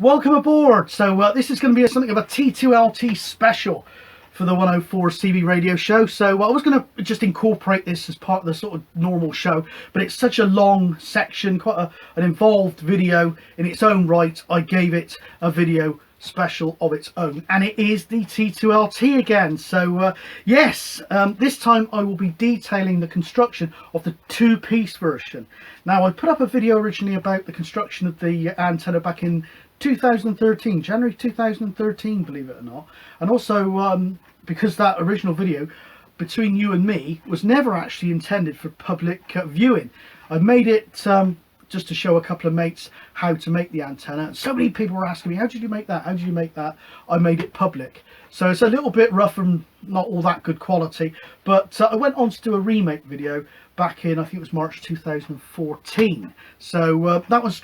Welcome aboard. So this is going to be something of a T2LT special for the 104 CB radio show. So I was going to just incorporate this as part of the sort of normal show, but it's such a long section, quite an involved video in its own right. I gave it a video special of its own, and it is the T2LT again. So yes, this time I will be detailing the construction of the two-piece version. Now, I put up a video originally about the construction of the antenna back in 2013, January 2013, believe it or not, and also because that original video between you and me was never actually intended for public viewing. I made it just to show a couple of mates how to make the antenna. So many people were asking me, how did you make that? How did you make that? I made it public. So it's a little bit rough and not all that good quality, but I went on to do a remake video back in, I think it was March 2014. So that was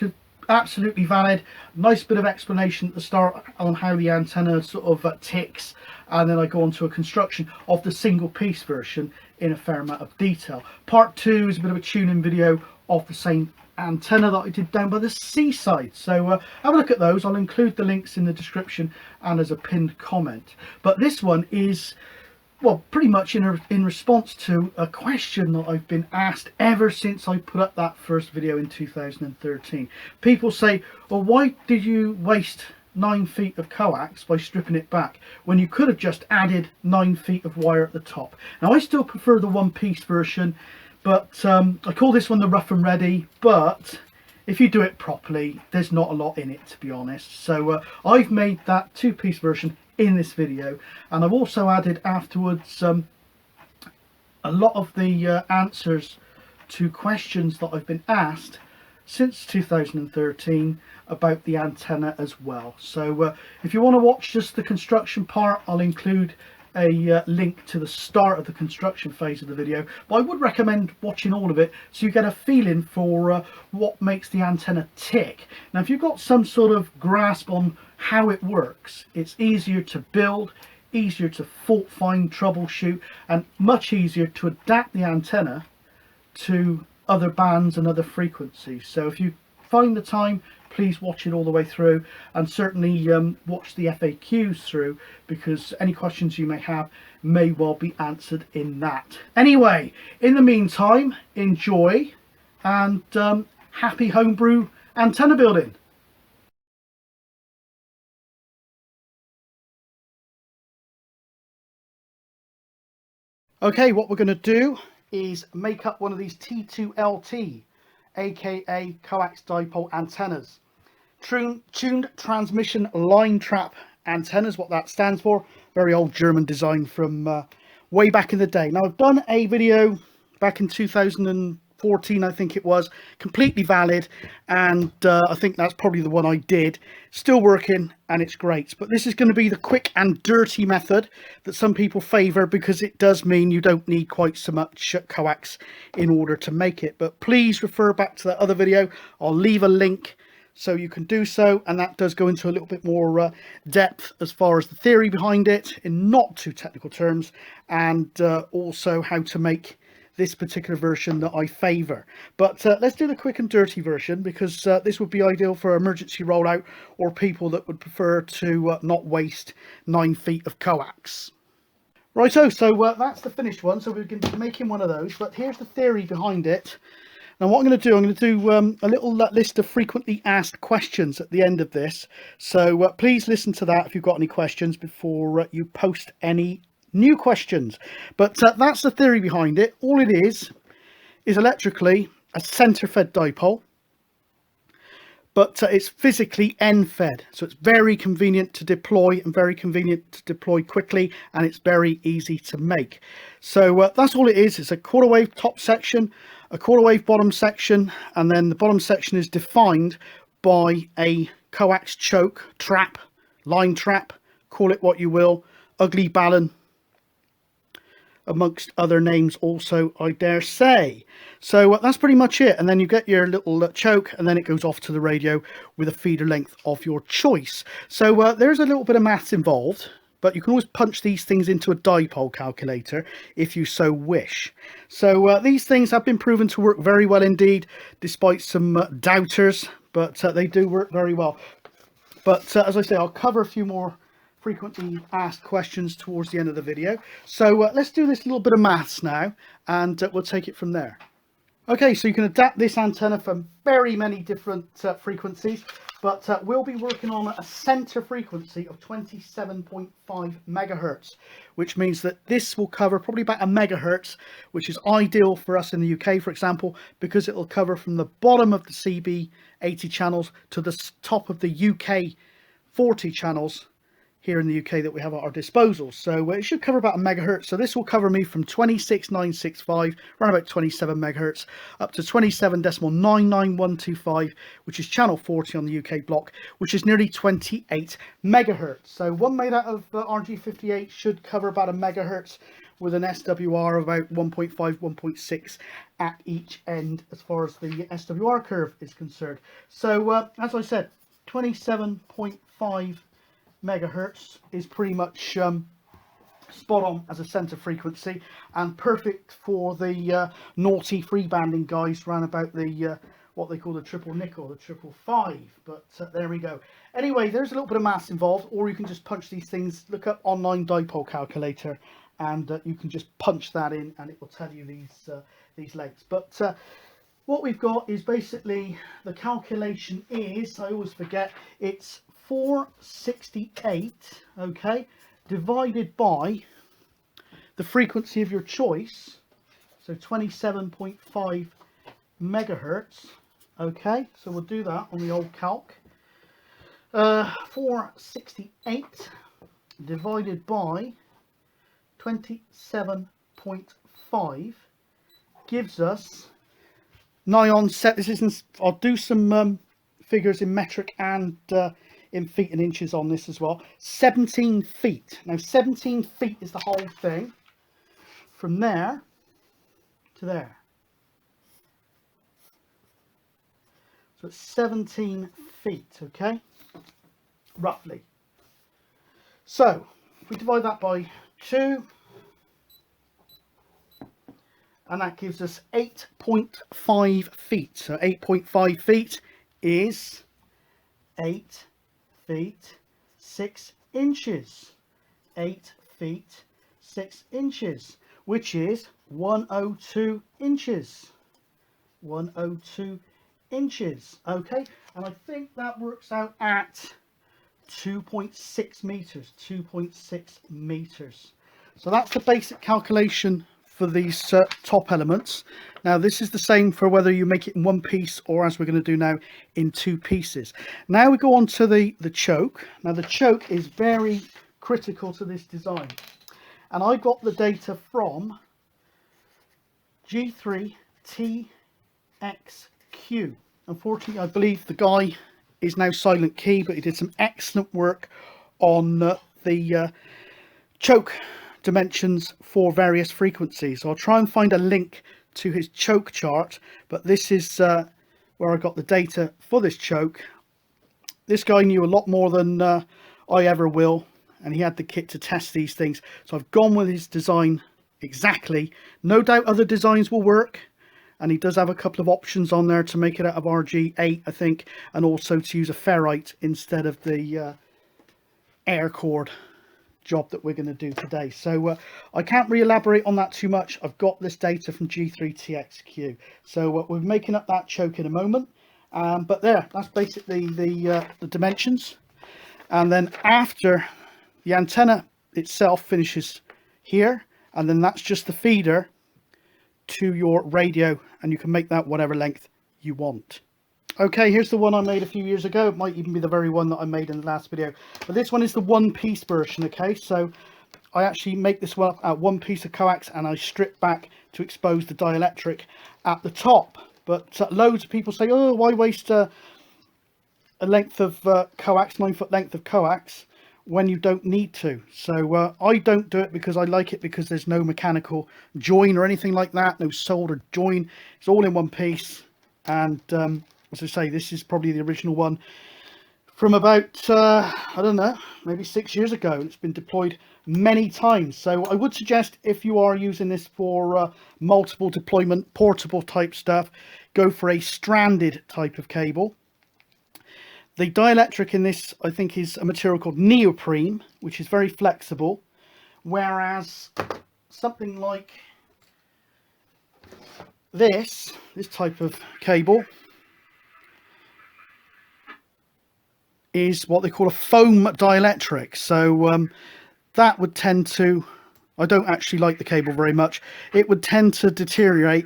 absolutely valid. Nice bit of explanation at the start on how the antenna sort of ticks, and then I go on to a construction of the single piece version in a fair amount of detail. Part 2 is a bit of a tuning video of the same antenna that I did down by the seaside. So have a look at those. I'll include the links in the description and as a pinned comment. But this one is, well, pretty much in response to a question that I've been asked ever since I put up that first video in 2013. People say, well, why did you waste 9 feet of coax by stripping it back when you could have just added 9 feet of wire at the top? Now, I still prefer the one-piece version, but I call this one the rough and ready. But if you do it properly, there's not a lot in it, to be honest. So I've made that two-piece version in this video, and I've also added afterwards a lot of the answers to questions that I've been asked since 2013 about the antenna as well. So if you want to watch just the construction part, I'll include a link to the start of the construction phase of the video, but I would recommend watching all of it so you get a feeling for what makes the antenna tick. Now, if you've got some sort of grasp on how it works, it's easier to build, easier to fault find, troubleshoot, and much easier to adapt the antenna to other bands and other frequencies. So if you find the time, please watch it all the way through, and certainly watch the FAQs through, because any questions you may have may well be answered in that. Anyway, in the meantime, enjoy, and happy homebrew antenna building. Okay, what we're going to do is make up one of these T2LT, aka Coax Dipole antennas. Tuned transmission line trap antennas, what that stands for. Very old German design from way back in the day. Now, I've done a video back in 2014, I think it was, completely valid, and I think that's probably the one I did. Still working, and it's great. But this is going to be the quick and dirty method that some people favour, because it does mean you don't need quite so much coax in order to make it. But please refer back to that other video. I'll leave a link so you can do so, and that does go into a little bit more depth as far as the theory behind it in not too technical terms, and also how to make this particular version that I favour. But let's do the quick and dirty version, because this would be ideal for emergency rollout or people that would prefer to not waste 9 feet of coax. Righto, so that's the finished one, so we're going to be making one of those, but here's the theory behind it. Now, what I'm going to do a little list of frequently asked questions at the end of this, so please listen to that if you've got any questions before you post any new questions. But that's the theory behind it. All it is electrically a center fed dipole, but it's physically end fed, so it's very convenient to deploy and very convenient to deploy quickly, and it's very easy to make. So that's all it is. It's a quarter wave top section, a quarter wave bottom section, and then the bottom section is defined by a coax choke trap, line trap, call it what you will, ugly balun, amongst other names also, I dare say. So that's pretty much it, and then you get your little choke, and then it goes off to the radio with a feeder length of your choice. So there's a little bit of maths involved, but you can always punch these things into a dipole calculator if you so wish. So these things have been proven to work very well indeed, despite some doubters, but they do work very well. But as I say, I'll cover a few more frequently asked questions towards the end of the video. So let's do this little bit of maths now, and we'll take it from there. Okay, so you can adapt this antenna for very many different frequencies, but we'll be working on a center frequency of 27.5 megahertz, which means that this will cover probably about a megahertz, which is ideal for us in the UK, for example, because it will cover from the bottom of the CB 80 channels to the top of the UK 40 channels here in the UK that we have at our disposal. So it should cover about a megahertz. So this will cover me from 26.965, around about 27 megahertz, up to 27.99125, which is channel 40 on the UK block, which is nearly 28 megahertz. So one made out of RG58 should cover about a megahertz, with an SWR of about 1.5, 1.6 at each end as far as the SWR curve is concerned. So as I said, 27.5 megahertz is pretty much spot on as a center frequency, and perfect for the naughty freebanding guys round about the what they call the triple nickel, the 555. But there we go. Anyway, there's a little bit of maths involved, or you can just punch these things, look up online dipole calculator, and you can just punch that in and it will tell you these lengths. But what we've got is basically, the calculation is, I always forget, it's 468, okay, divided by the frequency of your choice, so 27.5 megahertz. Okay, so we'll do that on the old calc. 468 divided by 27.5 gives us nigh on set. This isn't, I'll do some figures in metric and in feet and inches on this as well. 17 feet. Now 17 feet is the whole thing, from there to there. So it's 17 feet, okay, roughly. So if we divide that by 2, and that gives us 8.5 feet. So 8.5 feet is 8 feet 6 inches. 8 feet 6 inches, which is 102 inches. 102 inches. Okay, and I think that works out at 2.6 meters. 2.6 meters. So that's the basic calculation for these top elements. Now this is the same for whether you make it in one piece, or, as we're going to do now, in 2 pieces. Now we go on to the choke. Now the choke is very critical to this design, and I got the data from G3TXQ. Unfortunately, I believe the guy is now silent key, but he did some excellent work on the choke dimensions for various frequencies. So I'll try and find a link to his choke chart, but this is where I got the data for this choke. This guy knew a lot more than I ever will, and he had the kit to test these things. So I've gone with his design exactly. No doubt other designs will work, and he does have a couple of options on there to make it out of RG8, I think, and also to use a ferrite instead of the air cord job that we're going to do today. So I can't re-elaborate on that too much. I've got this data from G3TXQ. So we're making up that choke in a moment. But there, that's basically the dimensions. And then after the antenna itself finishes here, and then that's just the feeder to your radio, and you can make that whatever length you want. Okay, here's the one I made a few years ago. It might even be the very one that I made in the last video, but this one is the one-piece version. Okay, so I actually make this one out one piece of coax, and I strip back to expose the dielectric at the top. But loads of people say, oh, why waste a length of coax, 9-foot length of coax, when you don't need to? So I don't do it because I like it, because there's no mechanical join or anything like that, no soldered join. It's all in one piece. And as I say, this is probably the original one from about, I don't know, maybe 6 years ago. It's been deployed many times. So I would suggest, if you are using this for multiple deployment, portable type stuff, go for a stranded type of cable. The dielectric in this, I think, is a material called neoprene, which is very flexible, whereas something like this type of cable is what they call a foam dielectric. So that would tend to, I don't actually like the cable very much, it would tend to deteriorate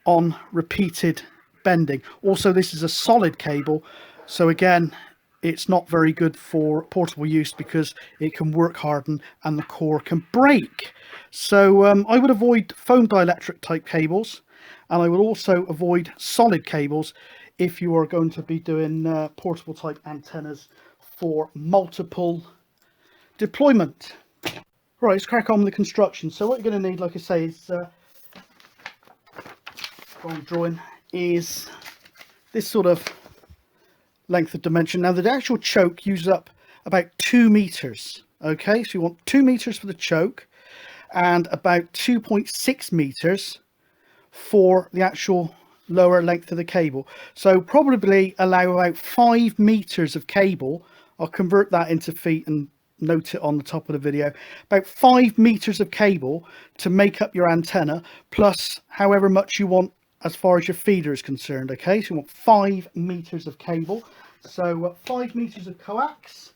on repeated bending. Also, this is a solid cable, so again, it's not very good for portable use because it can work harden and the core can break. So I would avoid foam dielectric type cables, and I would also avoid solid cables if you are going to be doing portable type antennas for multiple deployment. Right, let's crack on with the construction. So what you're going to need, like I say, is what I'm drawing is this sort of length of dimension. Now the actual choke uses up about 2 meters. Okay, so you want 2 meters for the choke and about 2.6 meters for the actual lower length of the cable. So probably allow about 5 meters of cable. I'll convert that into feet and note it on the top of the video. About 5 meters of cable to make up your antenna, plus however much you want as far as your feeder is concerned. Okay, so you want 5 meters of cable, so 5 meters of coax,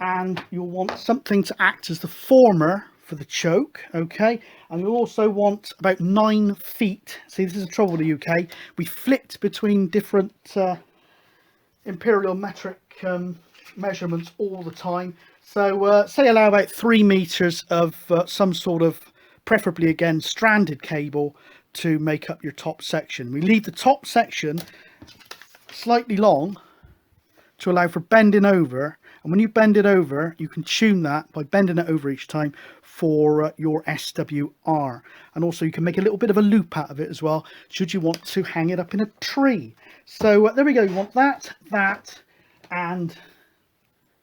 and you'll want something to act as the former for the choke. Okay, and you'll also want about 9 feet. See, this is the trouble with the UK, we flipped between different imperial metric measurements all the time. So say allow about 3 meters of some sort of, preferably again, stranded cable to make up your top section. We leave the top section slightly long to allow for bending over, and when you bend it over you can tune that by bending it over each time for your SWR. And also you can make a little bit of a loop out of it as well should you want to hang it up in a tree. So there we go, you want that, and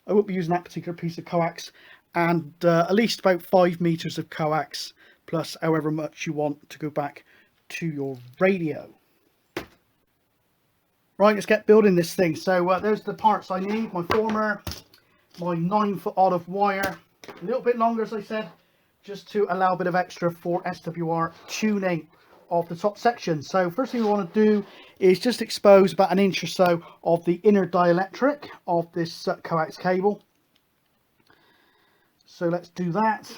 I won't be using that particular piece of coax, and at least about 5 meters of coax plus however much you want to go back to your radio. Right, let's get building this thing. So there's the parts I need: my former, my 9 foot odd of wire, a little bit longer as I said, just to allow a bit of extra for SWR tuning of the top section. So first thing we want to do is just expose about 1 inch or so of the inner dielectric of this coax cable. So let's do that.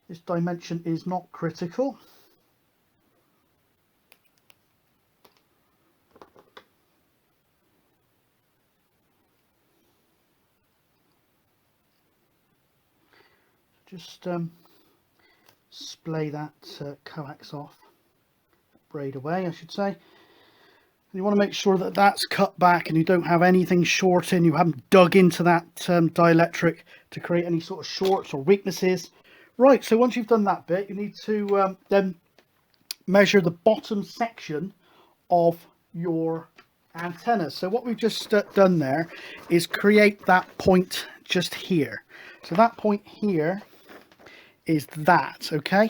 This dimension is not critical. Just splay that coax off, braid away I should say. And you want to make sure that that's cut back and you don't have anything short in, you haven't dug into that dielectric to create any sort of shorts or weaknesses. Right, so once you've done that bit, you need to then measure the bottom section of your antenna. So what we've just done there is create that point just here. So that point here is that, okay?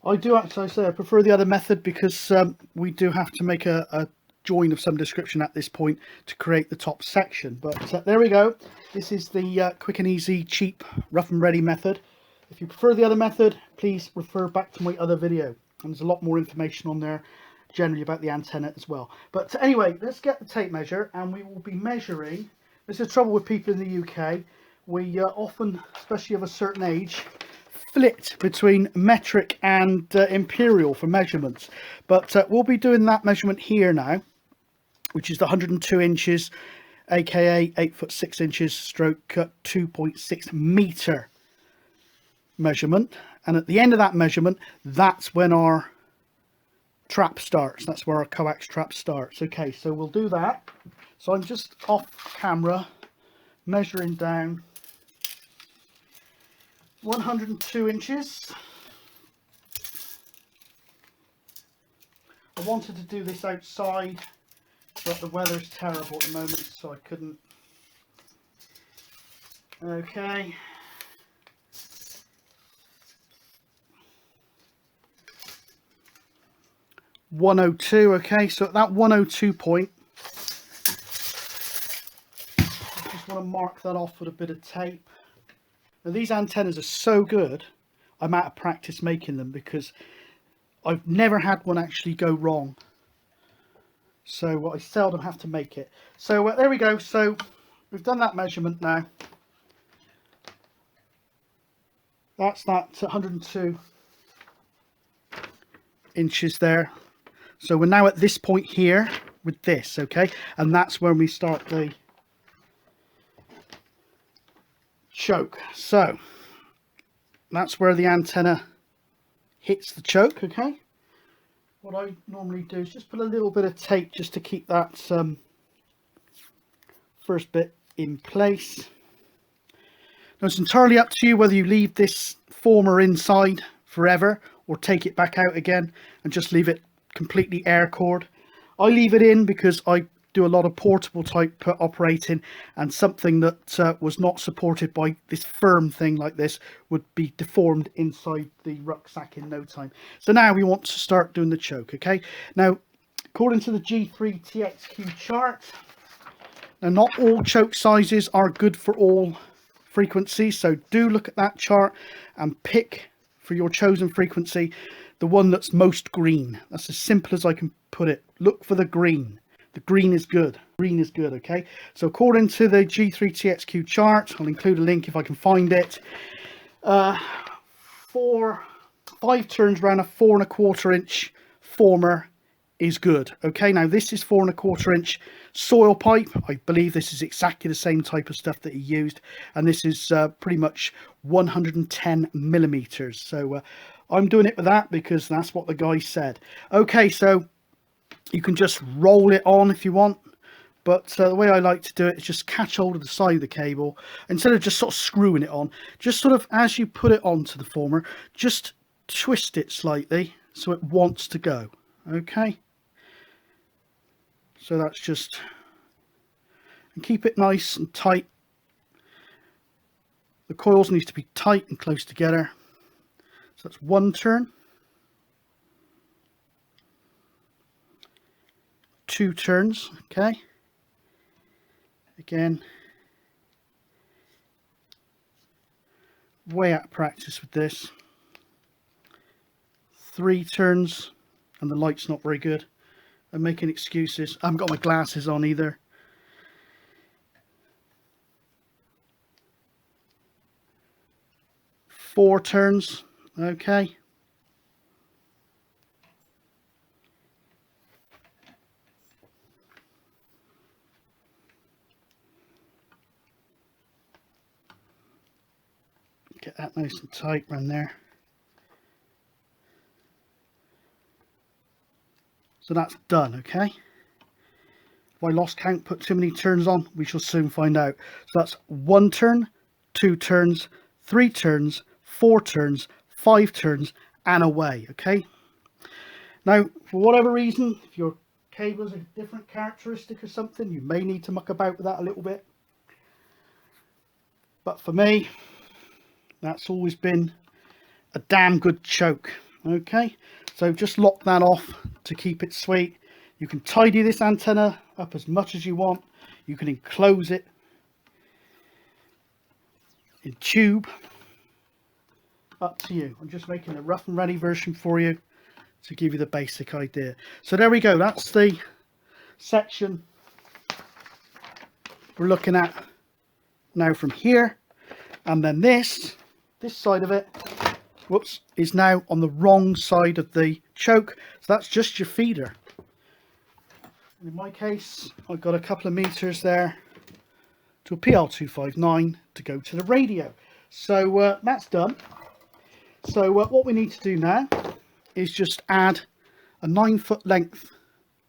I do actually say I prefer the other method because we do have to make a join of some description at this point to create the top section. But there we go. This is the quick and easy, cheap, rough and ready method. If you prefer the other method, please refer back to my other video. And there's a lot more information on there generally about the antenna as well. But anyway, let's get the tape measure and we will be measuring. This is the trouble with people in the UK. We often, especially of a certain age, flit between metric and imperial for measurements. But we'll be doing that measurement here now, which is the 102 inches, aka 8 foot 6 inches stroke 2.6 meter measurement. And at the end of that measurement, that's when our trap starts. That's where our coax trap starts. Okay, so we'll do that. So I'm just off camera measuring down 102 inches. I wanted to do this outside, but the weather's terrible at the moment, so I couldn't. Okay. 102. Okay, so at that 102 point, I just want to mark that off with a bit of tape. Now these antennas are so good, I'm out of practice making them because I've never had one actually go wrong. So I seldom have to make it. So there we go. So we've done that measurement now. That's that 102 inches there. So we're now at this point here with this, okay? And that's when we start the choke. So that's where the antenna hits the choke, okay? What I normally do is just put a little bit of tape just to keep that first bit in place. Now it's entirely up to you whether you leave this former inside forever or take it back out again and just leave it completely air cored. I leave it in because I do a lot of portable type operating, and something that was not supported by this firm thing like this would be deformed inside the rucksack in no time. So now we want to start doing the choke, okay? Now, according to the G3TXQ chart, now not all choke sizes are good for all frequencies, so do look at that chart and pick for your chosen frequency the one that's most green. That's as simple as I can put it. Look for the green. The green is good. Green is good, okay? So according to the G3TXQ chart, I'll include a link if I can find it. 5 turns around a 4 1/4 inch former is good, okay? Now this is 4 1/4 inch soil pipe. I believe this is exactly the same type of stuff that he used, and this is pretty much 110 millimeters. So I'm doing it with that because that's what the guy said. Okay, so you can just roll it on if you want, but the way I like to do it is just catch hold of the side of the cable instead of just sort of screwing it on. Just sort of as you put it onto the former, just twist it slightly so it wants to go, okay? So that's just, and keep it nice and tight. The coils need to be tight and close together. So that's 1 turn, 2 turns, okay? Again, way out of practice with this. 3 turns, and the light's not very good. I'm making excuses. I haven't got my glasses on either. 4 turns, okay. Get that nice and tight around there. So that's done, okay? If I lost count, put too many turns on, we shall soon find out. So that's 1 turn, 2 turns, 3 turns, 4 turns, 5 turns, and away, okay? Now, for whatever reason, if your cable is a different characteristic or something, you may need to muck about with that a little bit. But for me, that's always been a damn good choke, okay? So just lock that off to keep it sweet. You can tidy this antenna up as much as you want. You can enclose it in tube. Up to you. I'm just making a rough and ready version for you to give you the basic idea. So there we go. That's the section we're looking at now from here. And then this side of it, whoops, is now on the wrong side of the choke. So that's just your feeder. In my case, I've got a couple of meters there to a PL259 to go to the radio. So that's done. So what we need to do now is just add a 9-foot length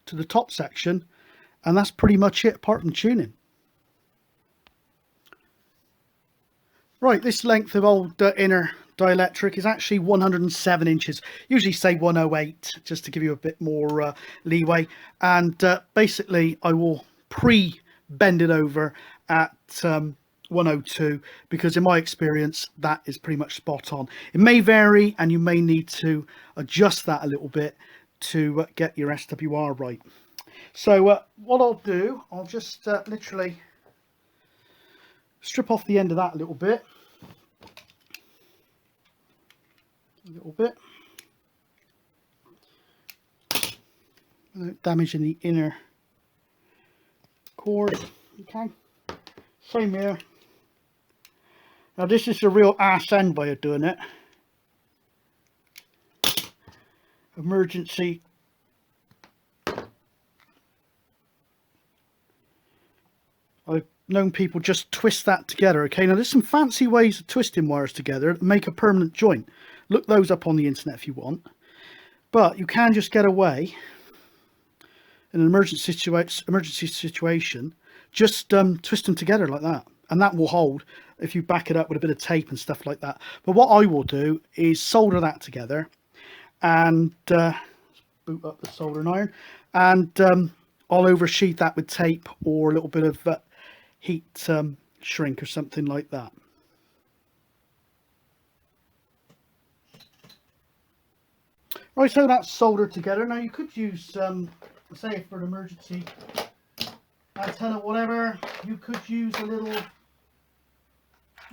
to the top section, and that's pretty much it apart from tuning. Right, this length of old inner dielectric is actually 107 inches. Usually say 108 just to give you a bit more leeway, and basically I will pre-bend it over at 102 because in my experience that is pretty much spot on. It may vary and you may need to adjust that a little bit to get your SWR right. So what I'll do, I'll just literally strip off the end of that a little bit. Without damaging the inner cord. Okay, same here. Now this is the real arse end way of doing it. Emergency I've known people just twist that together. Okay, now there's some fancy ways of twisting wires together that make a permanent joint. Look those up on the internet if you want. But you can just get away in an emergency situation, just twist them together like that, and that will hold if you back it up with a bit of tape and stuff like that. But what I will do is solder that together, and boot up the soldering iron, and I'll oversheet that with tape or a little bit of heat shrink or something like that. Right, so that's soldered together. Now you could use, say for an emergency antenna, whatever, you could use a little,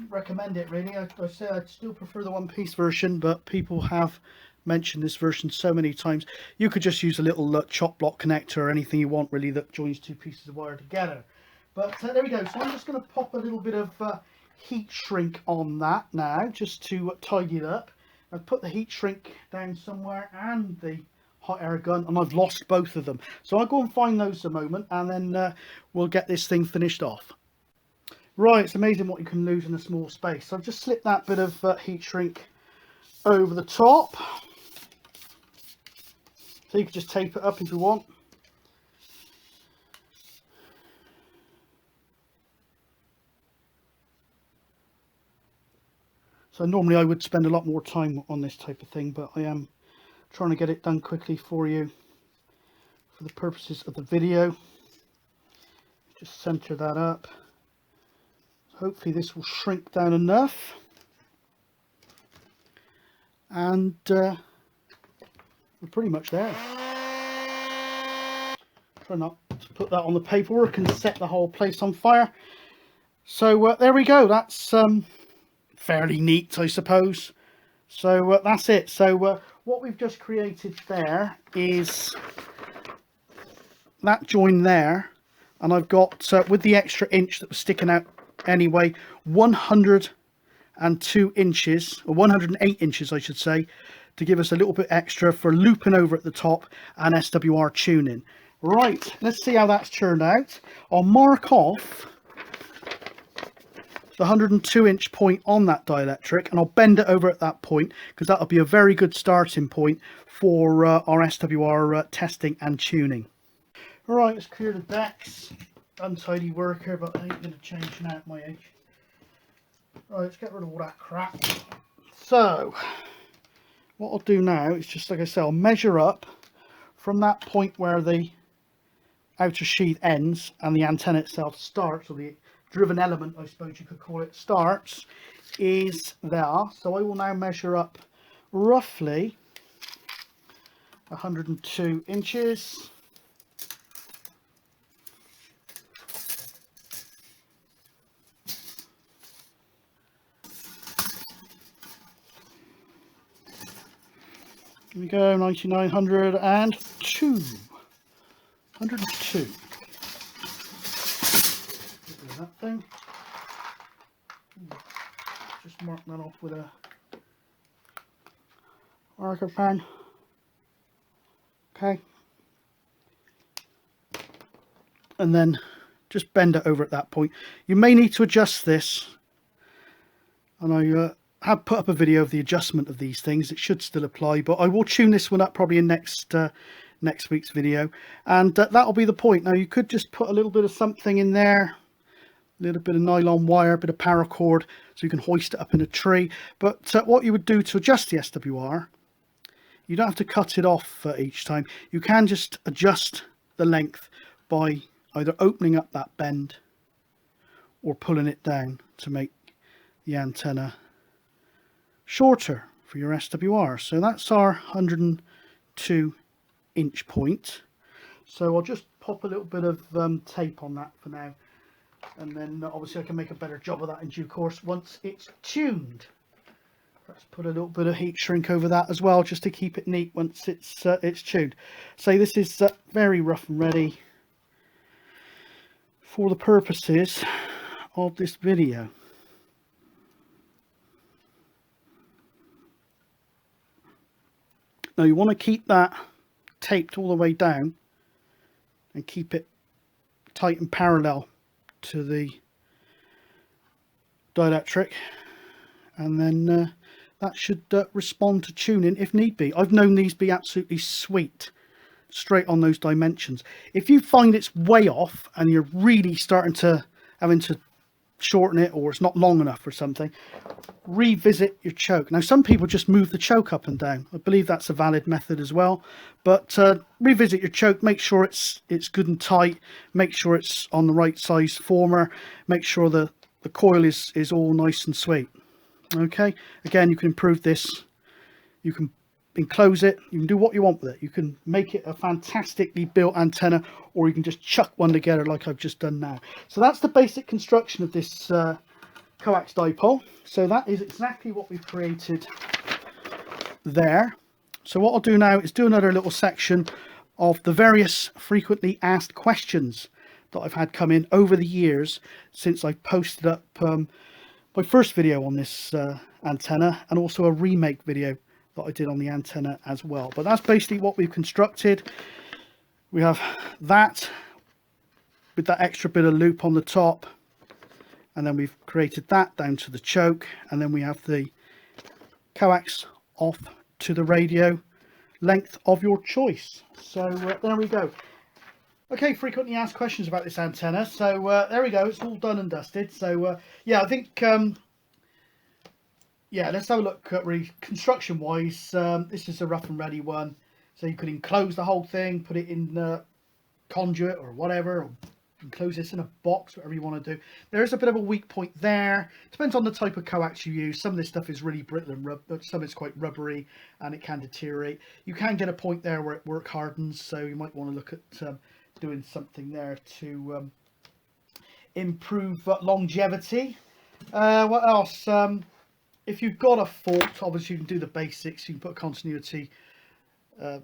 recommend it really. I say I'd still prefer the one-piece version, but people have mentioned this version so many times. You could just use a little chop block connector or anything you want really that joins two pieces of wire together. But there we go. So I'm just going to pop a little bit of heat shrink on that now, just to tidy it up. I've put the heat shrink down somewhere and the hot air gun, and I've lost both of them. So I'll go and find those a moment, and then we'll get this thing finished off. Right, it's amazing what you can lose in a small space. So I've just slipped that bit of heat shrink over the top. So you can just tape it up if you want. So normally I would spend a lot more time on this type of thing, but I am trying to get it done quickly for you for the purposes of the video. Just center that up. Hopefully this will shrink down enough. And we're pretty much there. Try not to put that on the paperwork and set the whole place on fire. So there we go. That's fairly neat, I suppose. So that's it. So what we've just created there is that join there, and I've got with the extra inch that was sticking out anyway, 102 inches, or 108 inches I should say, to give us a little bit extra for looping over at the top and SWR tuning. Right, let's see how that's turned out. I'll mark off the 102 inch point on that dielectric, and I'll bend it over at that point, because that'll be a very good starting point for our SWR testing and tuning. Alright, let's clear the decks. Untidy work here, but I ain't going to change now at my age. Right, let's get rid of all that crap. So what I'll do now is just, like I say, I'll measure up from that point where the outer sheath ends and the antenna itself starts, or the driven element, I suppose you could call it, starts, is there. So I will now measure up roughly 102 inches. Here we go, 9902. 102. That thing. Just mark that off with a marker pen. Okay. And then just bend it over at that point. You may need to adjust this, and I have put up a video of the adjustment of these things. It should still apply, but I will tune this one up probably in next week's video, and that'll be the point. Now you could just put a little bit of something in there, a little bit of nylon wire, a bit of paracord, so you can hoist it up in a tree. But what you would do to adjust the SWR, you don't have to cut it off each time. You can just adjust the length by either opening up that bend or pulling it down to make the antenna shorter for your SWR. So that's our 102 inch point. So I'll just pop a little bit of tape on that for now, and then obviously I can make a better job of that in due course once it's tuned. Let's put a little bit of heat shrink over that as well, just to keep it neat once it's tuned. So this is very rough and ready for the purposes of this video. Now you want to keep that taped all the way down and keep it tight and parallel to the dielectric, and then that should respond to tuning if need be. I've known these be absolutely sweet straight on those dimensions. If you find it's way off and you're really starting to having to shorten it, or it's not long enough or something, revisit your choke. Now some people just move the choke up and down. I believe that's a valid method as well, but revisit your choke, make sure it's good and tight, make sure it's on the right size former, make sure the coil is all nice and sweet. Okay, again, you can improve this, you can enclose it, you can do what you want with it. You can make it a fantastically built antenna, or you can just chuck one together like I've just done now. So that's the basic construction of this coax dipole. So that is exactly what we've created there. So what I'll do now is do another little section of the various frequently asked questions that I've had come in over the years since I've posted up my first video on this antenna, and also a remake video that I did on the antenna as well. But that's basically what we've constructed. We have that with that extra bit of loop on the top, and then we've created that down to the choke, and then we have the coax off to the radio length of your choice. So there we go. Okay, frequently asked questions about this antenna. So there we go, it's all done and dusted. So yeah, I think yeah, let's have a look at really construction wise. This is a rough and ready one, so you could enclose the whole thing, put it in conduit or whatever, or enclose this in a box, whatever you want to do. There is a bit of a weak point there. Depends on the type of coax you use. Some of this stuff is really brittle and some is quite rubbery and it can deteriorate. You can get a point there where it work hardens, so you might want to look at doing something there to improve longevity. What else? If you've got a fault, obviously you can do the basics. You can put a continuity or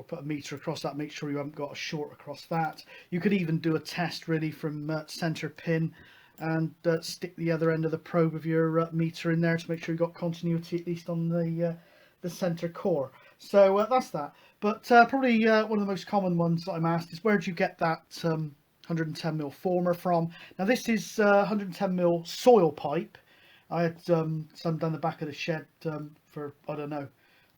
put a meter across that, make sure you haven't got a short across that. You could even do a test really from center pin and stick the other end of the probe of your meter in there to make sure you've got continuity at least on the center core. So that's that. But probably one of the most common ones that I'm asked is, where do you get that 110mm former from? Now this is 110mm soil pipe. I had some down the back of the shed for, I don't know,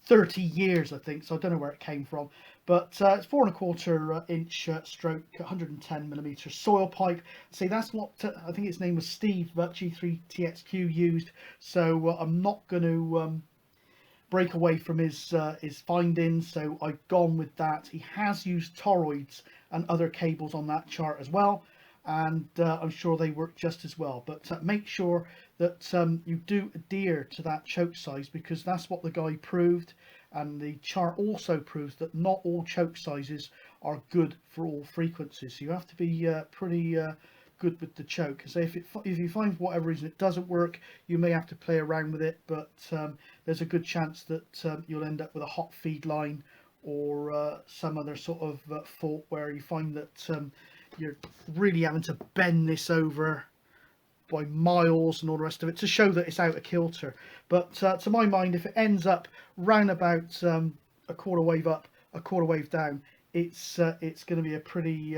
30 years I think, so I don't know where it came from, but it's 4¼ inch stroke 110mm soil pipe. See, that's what I think his name was Steve G3TXQ used, so I'm not going to break away from his findings, so I've gone with that. He has used toroids and other cables on that chart as well, and I'm sure they work just as well. But make sure that you do adhere to that choke size, because that's what the guy proved, and the chart also proves that not all choke sizes are good for all frequencies. So you have to be pretty good with the choke. So if you find for whatever reason it doesn't work, you may have to play around with it, but there's a good chance that you'll end up with a hot feed line or some other sort of fault where you find that you're really having to bend this over by miles and all the rest of it to show that it's out of kilter. But to my mind, if it ends up round about a quarter wave up, a quarter wave down, it's going to be a pretty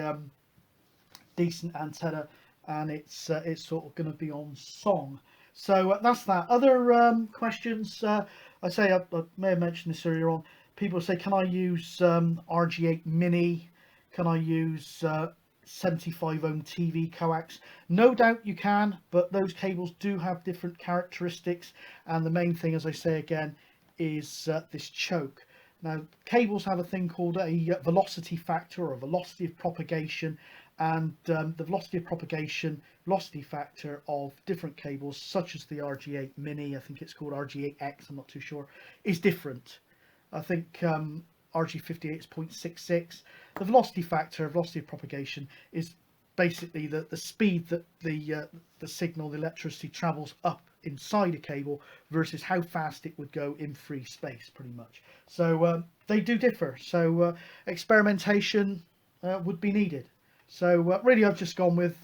decent antenna, and it's sort of going to be on song. So that's that. Other questions, I say I may have mentioned this earlier on. People say, can I use RG8 mini? Can I use 75 ohm TV coax? No doubt you can, but those cables do have different characteristics, and the main thing, as I say again, is this choke. Now, cables have a thing called a velocity factor, or a velocity of propagation, and the velocity of propagation, velocity factor of different cables, such as the RG8 mini, I think it's called RG8X, I'm not too sure, is different. I think RG58 is 0.66. The velocity factor, velocity of propagation, is basically the speed that the signal, the electricity, travels up inside a cable versus how fast it would go in free space, pretty much. So they do differ. So experimentation would be needed. So really, I've just gone with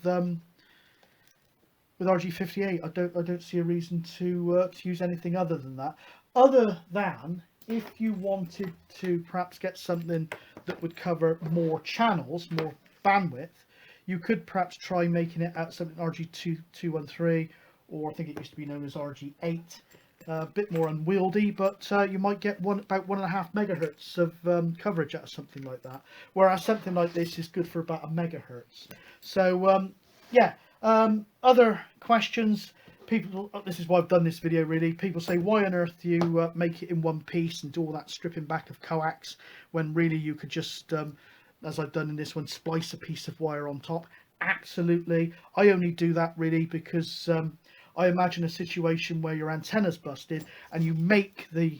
RG58. I don't see a reason to use anything other than that. Other than if you wanted to perhaps get something that would cover more channels, more bandwidth, you could perhaps try making it at something RG213, or I think it used to be known as RG8. A bit more unwieldy, but you might get about 1.5 megahertz of coverage out of something like that. Whereas something like this is good for about 1 megahertz. So yeah, other questions. People, this is why I've done this video really. People say, why on earth do you make it in one piece and do all that stripping back of coax when really you could just, as I've done in this one, splice a piece of wire on top? Absolutely. I only do that really because I imagine a situation where your antenna's busted and you make the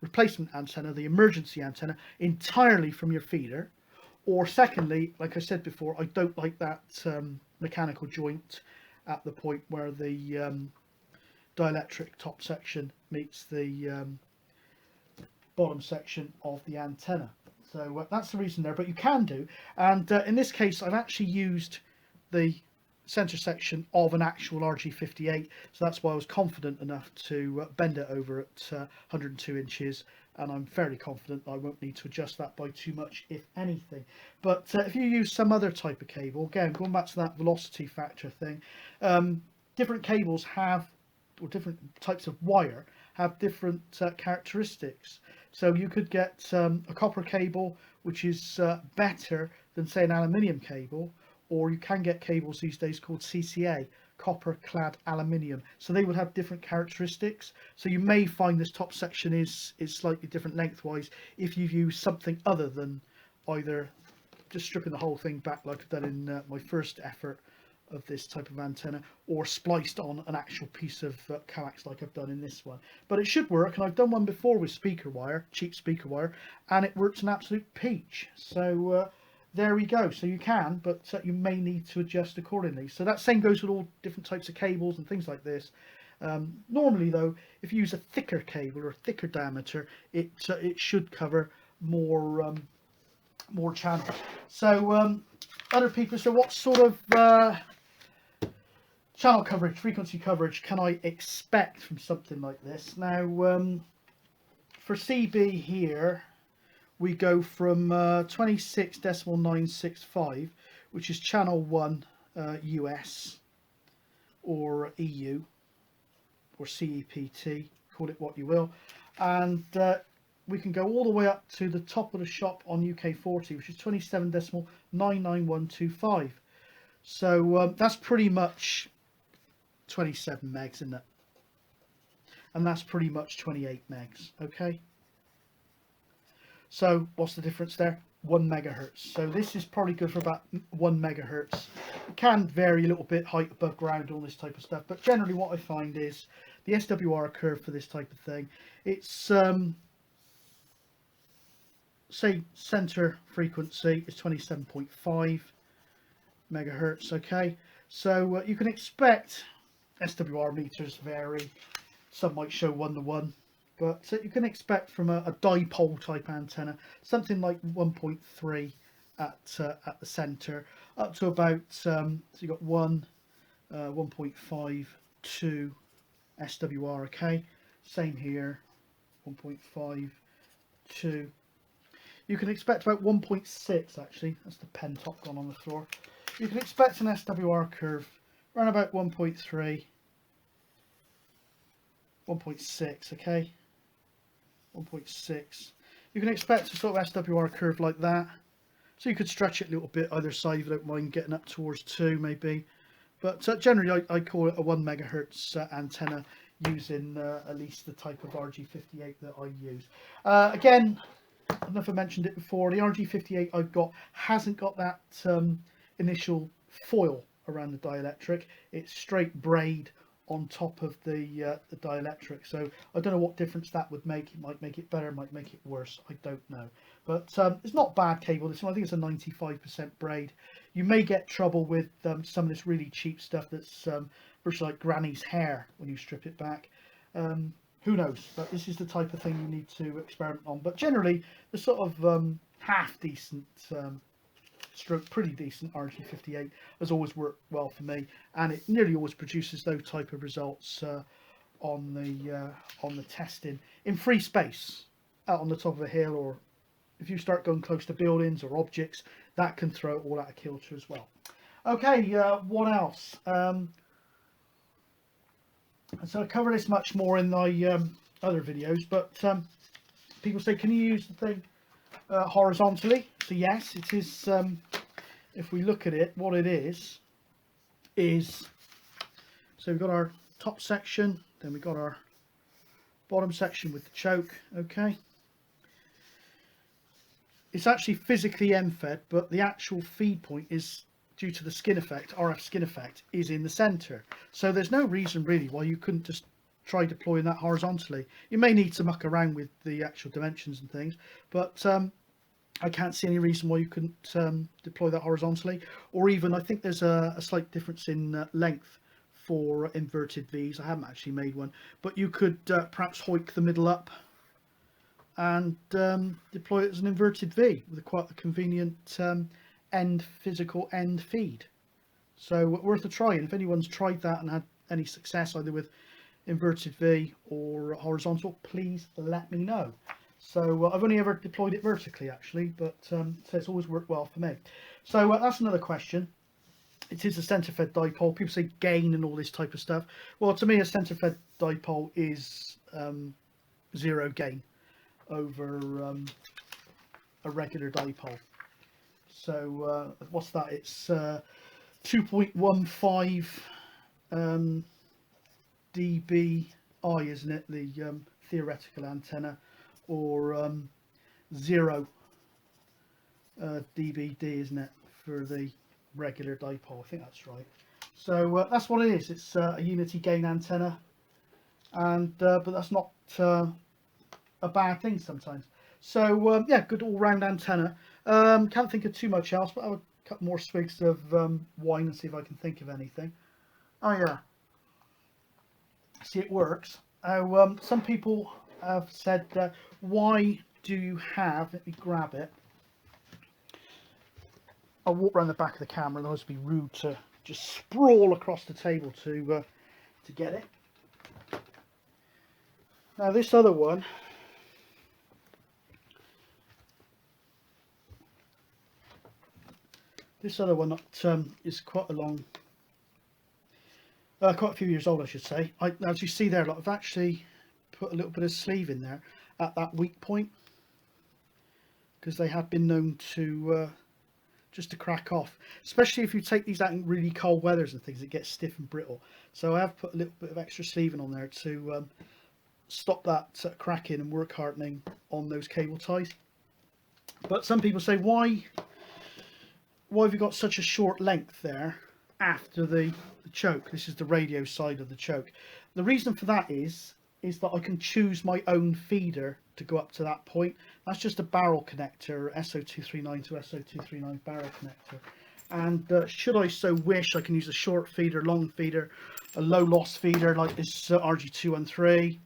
replacement antenna, the emergency antenna, entirely from your feeder. Or secondly, like I said before, I don't like that mechanical joint at the point where the dielectric top section meets the bottom section of the antenna. So that's the reason there, but you can do. And in this case, I've actually used the center section of an actual RG58, so that's why I was confident enough to bend it over at 102 inches, and I'm fairly confident I won't need to adjust that by too much, if anything. But if you use some other type of cable, again going back to that velocity factor thing, different cables have, or different types of wire have different characteristics. So you could get a copper cable which is better than say an aluminium cable, or you can get cables these days called CCA, copper clad aluminium. So they would have different characteristics. So you may find this top section is slightly different lengthwise if you use something other than either just stripping the whole thing back like I've done in my first effort of this type of antenna, or spliced on an actual piece of coax like I've done in this one. But it should work, and I've done one before with speaker wire, cheap speaker wire, and it works an absolute peach. So there we go. So you can, but you may need to adjust accordingly. So that same goes with all different types of cables and things like this. Normally though, if you use a thicker cable or a thicker diameter, it should cover more channels. So other people, so what sort of channel coverage, frequency coverage can I expect from something like this? Now for CB here, we go from 26.965, which is channel 1 US or EU or CEPT, call it what you will, and we can go all the way up to the top of the shop on UK40, which is 27.99125. So that's pretty much 27 megs, isn't it? And that's pretty much 28 megs, okay? So what's the difference there? 1 megahertz. So this is probably good for about 1 megahertz. It can vary a little bit, height above ground, all this type of stuff. But generally what I find is the SWR curve for this type of thing, it's say center frequency is 27.5 megahertz, okay? So you can expect SWR meters vary. Some might show 1-to-1. But you can expect from a dipole type antenna something like 1.3 at the centre, up to about so you got 1.5, 2 SWR. Okay, same here, 1.5, 2. You can expect about 1.6 actually. That's the pen top gone on the floor. You can expect an SWR curve around about 1.3, 1.6. Okay. 1.6. You can expect a sort of SWR curve like that. So you could stretch it a little bit either side if you don't mind getting up towards 2 maybe. But generally I call it a 1 megahertz antenna using at least the type of RG58 that I use. Again, I don't know if I mentioned it before, the RG58 I've got hasn't got that initial foil around the dielectric. It's straight braid on top of the dielectric. So I don't know what difference that would make. It might make it better, might make it worse. I don't know. But it's not bad cable. This one, I think it's a 95% braid. You may get trouble with some of this really cheap stuff that's virtually like granny's hair when you strip it back. Who knows? But this is the type of thing you need to experiment on. But generally, the sort of half decent stroke pretty decent RG58 has always worked well for me, and it nearly always produces those type of results on the testing in free space out on the top of a hill, or if you start going close to buildings or objects, that can throw it all out of kilter as well. Okay, what else? So I cover this much more in my other videos, but people say, can you use the thing horizontally? So yes, it is. If we look at it, what it is so we've got our top section, then we've got our bottom section with the choke. Okay, it's actually physically end-fed, but the actual feed point is, due to the skin effect, RF skin effect, is in the center. So there's no reason really why you couldn't just try deploying that horizontally. You may need to muck around with the actual dimensions and things, but I can't see any reason why you couldn't deploy that horizontally. Or even, I think there's a slight difference in length for inverted V's. I haven't actually made one, but you could perhaps hoik the middle up and deploy it as an inverted V with quite a convenient physical end feed. So worth a try, and if anyone's tried that and had any success either with inverted V or horizontal, please let me know. So I've only ever deployed it vertically actually, but so it's always worked well for me. So that's another question. It is a centre-fed dipole. People say gain and all this type of stuff. Well, to me a centre-fed dipole is zero gain over a regular dipole. So what's that? It's 2.15 dBi, isn't it? The theoretical antenna, or 0 dBd, isn't it, for the regular dipole? I think that's right. So that's what it is. It's a unity gain antenna, and but that's not a bad thing sometimes. So yeah, good all-round antenna. Can't think of too much else, but I'll cut more swigs of wine and see if I can think of anything. Oh yeah, see, it works. Some people have said, why do you have, let me grab it, I'll walk around the back of the camera, otherwise it'd be rude to just sprawl across the table to get it. Now this other one, that is quite a long, quite a few years old I should say. As you see there, I've actually put a little bit of sleeve in there at that weak point, because they have been known to just to crack off, especially if you take these out in really cold weathers and things. It gets stiff and brittle, so I have put a little bit of extra sleeving on there to stop that cracking and work hardening on those cable ties. But some people say, why have you got such a short length there after the choke? This is the radio side of the choke. The reason for that is that I can choose my own feeder to go up to that point. That's just a barrel connector, SO239 to SO239 barrel connector. And should I so wish, I can use a short feeder, long feeder, a low loss feeder like this RG213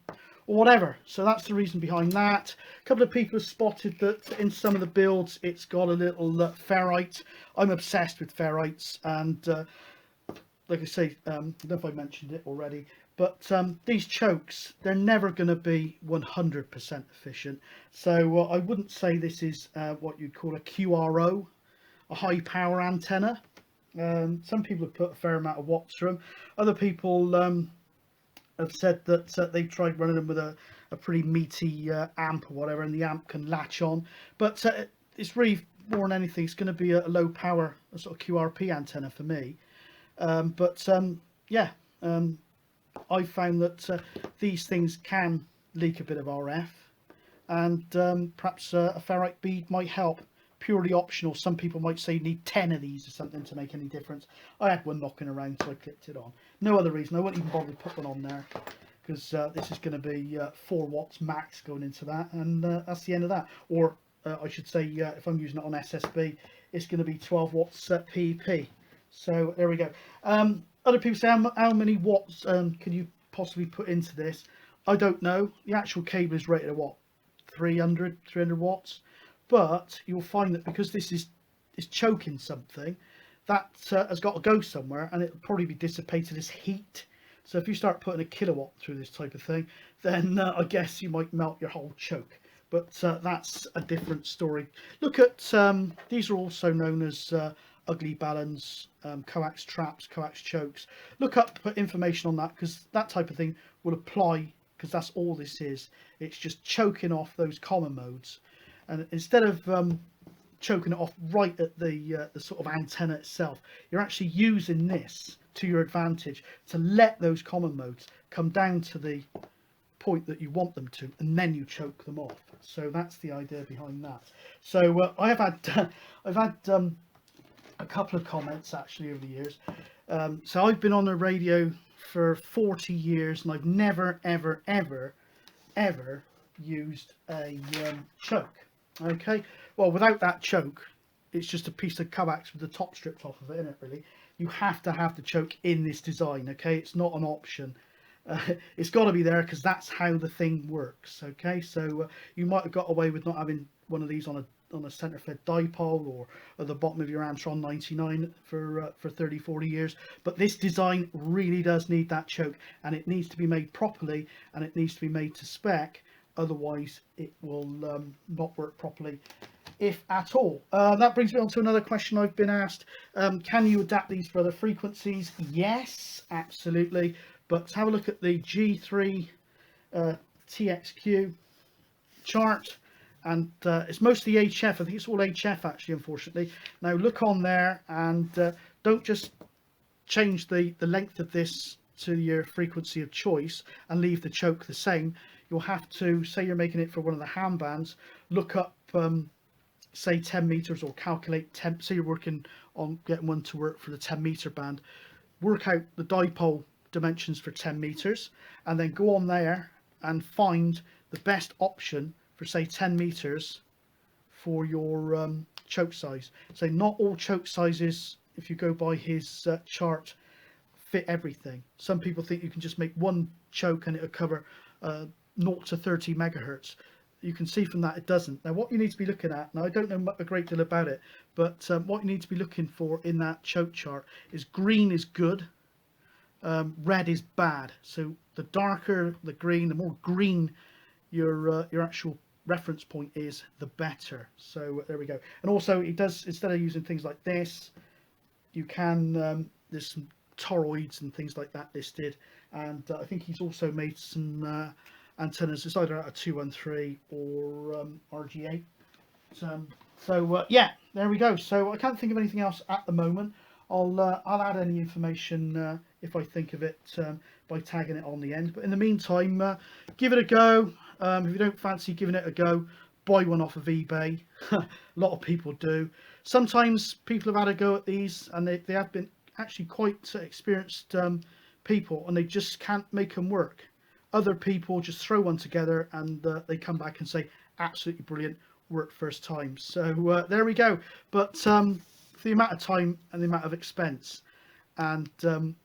or whatever. So that's the reason behind that. A couple of people have spotted that in some of the builds it's got a little ferrite. I'm obsessed with ferrites, and like I say, I don't know if I mentioned it already, but these chokes, they're never going to be 100% efficient. So I wouldn't say this is what you'd call a QRO, a high power antenna. Some people have put a fair amount of watts through them. Other people have said that they've tried running them with a pretty meaty amp or whatever, and the amp can latch on. But it's really, more than anything, it's going to be a low power, a sort of QRP antenna for me. Yeah, I found that these things can leak a bit of RF, and perhaps a ferrite bead might help purely optional. Some people might say you need 10 of these or something to make any difference. I had one knocking around, so I clipped it on. No other reason. I wouldn't even bother to put one on there, because this is going to be 4 watts max going into that, and that's the end of that. Or I should say, if I'm using it on SSB, it's going to be 12 watts PEP. So there we go. Other people say, how many watts can you possibly put into this? I don't know. The actual cable is rated at what, 300 watts, but you'll find that because this is choking something, that has got to go somewhere, and it'll probably be dissipated as heat. So if you start putting a kilowatt through this type of thing, then I guess you might melt your whole choke. But that's a different story. Look at these are also known as ugly balance, coax traps, coax chokes. Look up information on that, because that type of thing will apply, because that's all this is. It's just choking off those common modes, and instead of choking it off right at the sort of antenna itself, you're actually using this to your advantage to let those common modes come down to the point that you want them to, and then you choke them off. So that's the idea behind that. So I've had a couple of comments actually over the years. So I've been on the radio for 40 years, and I've never ever used a choke. Okay, well, without that choke, it's just a piece of coax with the top stripped off of it, isn't it, really? You have to have the choke in this design, okay? It's not an option. It's got to be there, because that's how the thing works, okay? So you might have got away with not having one of these on a center fed dipole or at the bottom of your Armstrong 99 for 30-40 years, but this design really does need that choke, and it needs to be made properly, and it needs to be made to spec. Otherwise it will not work properly, if at all. That brings me on to another question I've been asked. Can you adapt these for other frequencies? Yes, absolutely. But have a look at the G3 TXQ chart, and it's mostly HF. I think it's all HF actually, unfortunately. Now look on there, and don't just change the length of this to your frequency of choice and leave the choke the same. You'll have to, say you're making it for one of the ham bands, look up say 10 meters, or calculate 10, say you're working on getting one to work for the 10 meter band, work out the dipole dimensions for 10 meters, and then go on there and find the best option for, say, 10 meters for your choke size. So not all choke sizes, if you go by his chart, fit everything. Some people think you can just make one choke and it'll cover 0 to 30 megahertz. You can see from that it doesn't. Now what you need to be looking at, now I don't know a great deal about it, but what you need to be looking for in that choke chart is green is good, red is bad. So the darker the green, the more green your actual reference point is, the better. So there we go. And also it does, instead of using things like this, you can there's some toroids and things like that listed, and I think he's also made some antennas. It's either out of 213 or RG8. So yeah, there we go. So I can't think of anything else at the moment. I'll add any information if I think of it by tagging it on the end. But in the meantime, give it a go. If you don't fancy giving it a go, buy one off of eBay. A lot of people do. Sometimes people have had a go at these, and they have been actually quite experienced people, and they just can't make them work. Other people just throw one together and they come back and say, absolutely brilliant, worked first time. So there we go. But for the amount of time and the amount of expense, and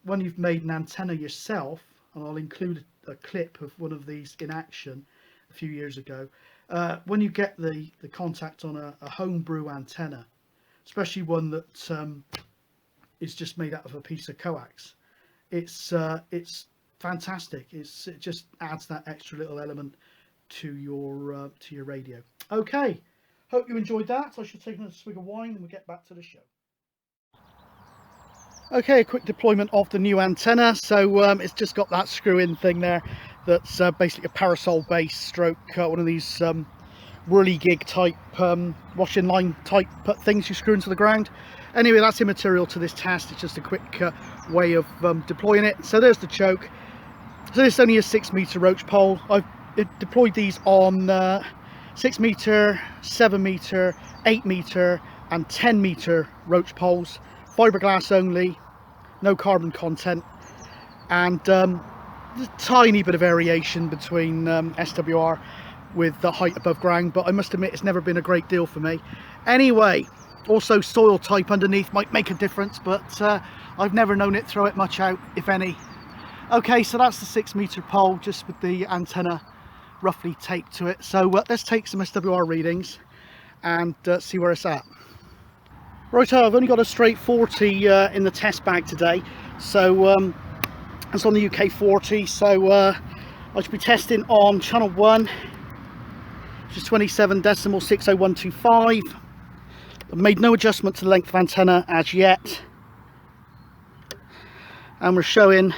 when you've made an antenna yourself, and I'll include a clip of one of these in action a few years ago, when you get the contact on a homebrew antenna, especially one that is just made out of a piece of coax, it's fantastic. It just adds that extra little element to your radio. Okay, hope you enjoyed that. I should take another swig of wine and we'll get back to the show. Okay, a quick deployment of the new antenna. So it's just got that screw-in thing there. That's basically a parasol base stroke, one of these whirligig type washing line type things you screw into the ground. Anyway, that's immaterial to this test. It's just a quick way of deploying it. So there's the choke. So this is only a 6 meter roach pole. I've deployed these on 6 metre, 7 metre, 8 metre and 10 metre roach poles, fiberglass only, no carbon content, and a tiny bit of variation between SWR with the height above ground, but I must admit it's never been a great deal for me. Anyway, also soil type underneath might make a difference, but I've never known it throw it much out, if any. Okay, so that's the 6 metre pole, just with the antenna roughly taped to it. So let's take some SWR readings and see where it's at. Right, I've only got a straight 40 in the test bag today, so it's on the UK 40, so I should be testing on channel 1, which is 27.60125. I've made no adjustment to the length of antenna as yet, and we're showing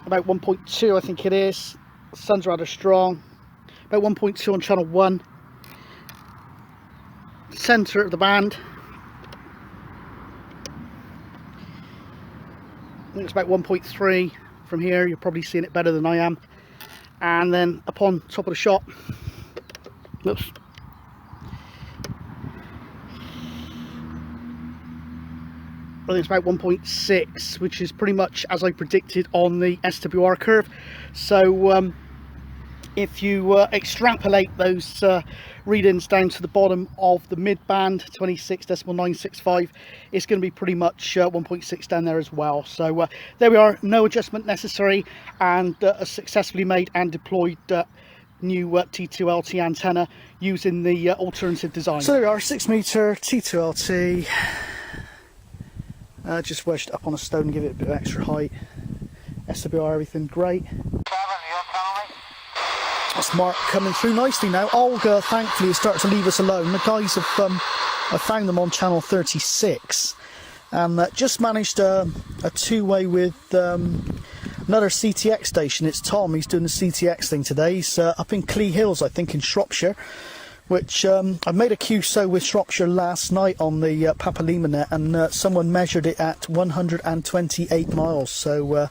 about 1.2, I think it is. The sun's rather strong. About 1.2 on channel 1. Centre of the band, I think it's about 1.3 from here. You're probably seeing it better than I am. And then upon top of the shot, oops, I think it's about 1.6, which is pretty much as I predicted on the SWR curve. So if you extrapolate those readings down to the bottom of the mid band, 26.965, it's going to be pretty much 1.6 down there as well. So there we are, no adjustment necessary, and a successfully made and deployed new T2LT antenna using the alternative design. So there we are, 6 metre T2LT, just wedged up on a stone and give it a bit of extra height. SWR, everything great. That's Mark coming through nicely now. Olga, thankfully, is starting to leave us alone. The guys have, I found them on channel 36, and just managed a two-way with another CTX station. It's Tom, he's doing the CTX thing today. He's up in Clee Hills, I think, in Shropshire, which I made a QSO with Shropshire last night on the Papa Lima net, and someone measured it at 128 miles, so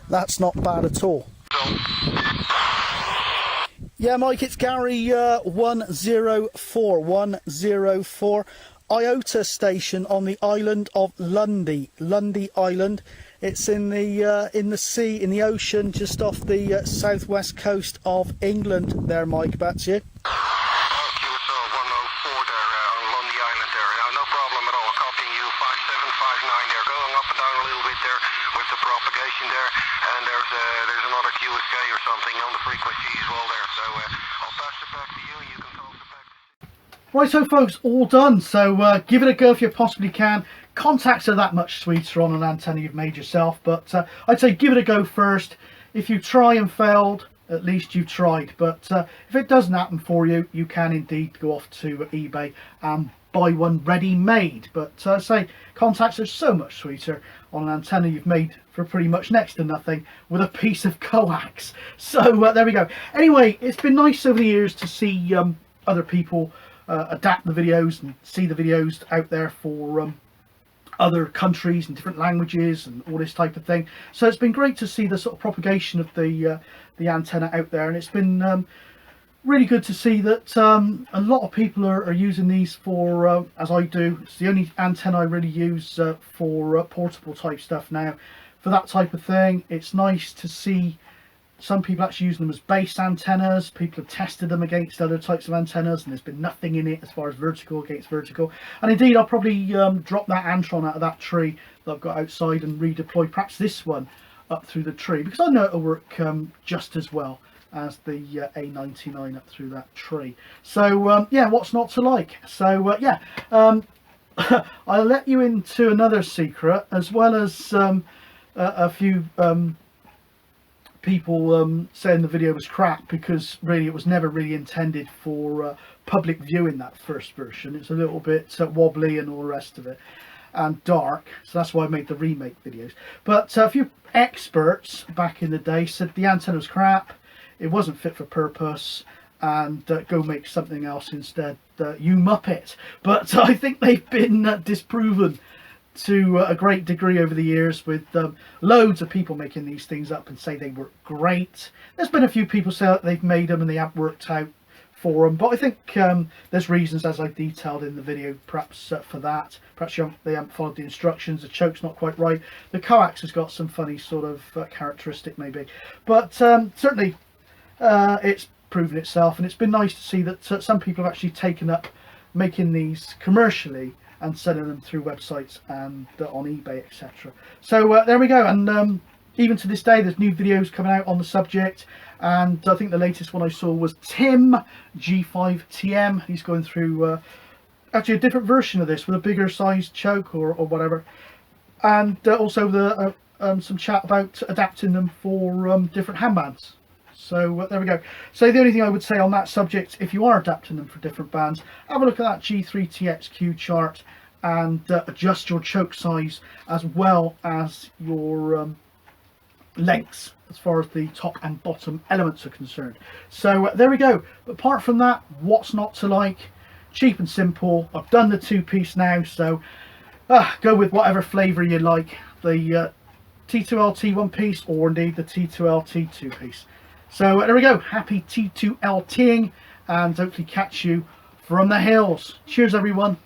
that's not bad at all. Yeah, Mike, it's Gary 104 IOTA station on the island of Lundy Island. It's in the sea, in the ocean, just off the southwest coast of England. There, Mike, back to you. There's another QSK or something on the frequency as well there, so I'll pass it back to you and you can toss it back. Right, so folks, all done. So give it a go if you possibly can. Contacts are that much sweeter on an antenna you've made yourself, but I'd say give it a go first. If you try and failed, at least you've tried. But if it doesn't happen for you, you can indeed go off to eBay and buy one ready-made. But say contacts are so much sweeter on an antenna you've made for pretty much next to nothing with a piece of coax. So there we go. Anyway, it's been nice over the years to see other people adapt the videos and see the videos out there for other countries and different languages and all this type of thing. So it's been great to see the sort of propagation of the antenna out there, and it's been really good to see that a lot of people are using these for, as I do. It's the only antenna I really use for portable type stuff now. For that type of thing, it's nice to see some people actually using them as base antennas. People have tested them against other types of antennas, and there's been nothing in it as far as vertical against vertical. And indeed, I'll probably drop that Antron out of that tree that I've got outside and redeploy perhaps this one up through the tree, because I know it'll work just as well as the A99 up through that tree. So yeah, what's not to like? So yeah, I'll let you into another secret, as well as a few people saying the video was crap, because really it was never really intended for public viewing, that first version. It's a little bit wobbly and all the rest of it, and dark, so that's why I made the remake videos. But a few experts back in the day said the antenna was crap, it wasn't fit for purpose, and go make something else instead, you muppet. But I think they've been disproven to a great degree over the years, with loads of people making these things up and say they work great. There's been a few people say that they've made them and they haven't worked out for them. But I think there's reasons, as I detailed in the video, perhaps for that. Perhaps they haven't followed the instructions, the choke's not quite right. The coax has got some funny sort of characteristic maybe. But certainly it's proven itself, and it's been nice to see that some people have actually taken up making these commercially and selling them through websites and on eBay, etc. So there we go. And even to this day, there's new videos coming out on the subject, and I think the latest one I saw was Tim G5TM. He's going through actually a different version of this with a bigger sized choke or whatever, and also the some chat about adapting them for different handbands. So there we go. So the only thing I would say on that subject, if you are adapting them for different bands, have a look at that G3TXQ chart and adjust your choke size as well as your lengths as far as the top and bottom elements are concerned. So there we go. But apart from that, what's not to like? Cheap and simple. I've done the two-piece now, so go with whatever flavour you like. The T2LT one-piece, or indeed the T2LT two-piece. So there we go. Happy T2LTing, and hopefully catch you from the hills. Cheers, everyone.